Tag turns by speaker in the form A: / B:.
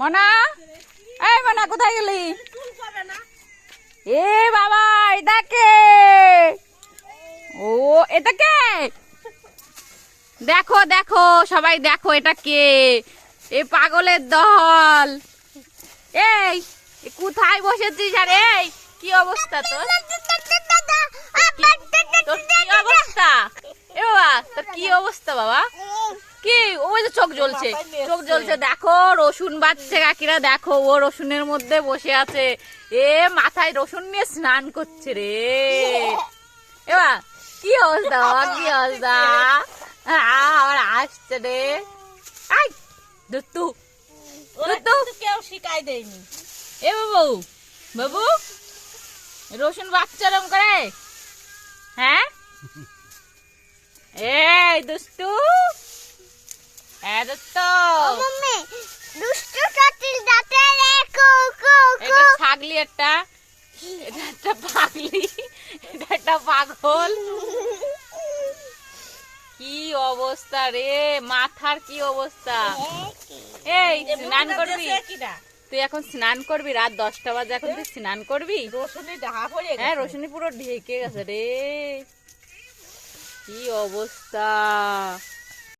A: মনা, এই মনা কোথায় গেলি? এ বাবা, এটা কে? ও এটা কে? দেখো দেখো সবাই দেখো, এটা কে? এ পাগলের দল। এই কোথায় বসেছিস? আর এই কি অবস্থা তোর? তোর কি অবস্থা? এ বাবা, তোর কি অবস্থা বাবা? কি ওই যে চোখ জ্বলছে, চোখ জ্বলছে। দেখো রসুন বাচ্ছে কাকিরা, দেখো ও রসুনের মধ্যে বসে আছে। এ মাথায় রসুন নিয়ে স্নান করছে রে। এবার কি অবস্থা বাবা, কি অবস্থা? আবার আসছে রে। আই দুত্তু দুত্তু,
B: কেউ শিখাই দেয়নি।
A: এ বাবু, বাবু রসুন বাচ্চা রকম করে, হ্যাঁ? এই দুষ্টু, এটা ছাগলি, একটা এটা একটা পাগলি, এটা একটা পাগল। কি অবস্থা রে, মাথার কি অবস্থা? এই স্নান করবি তুই? এখন স্নান করবি? রাত 10টা বাজে, এখন তুই স্নান করবি? হ্যাঁ, রোশনি পুরো ঢেকে গেছে রে। কি অবস্থা!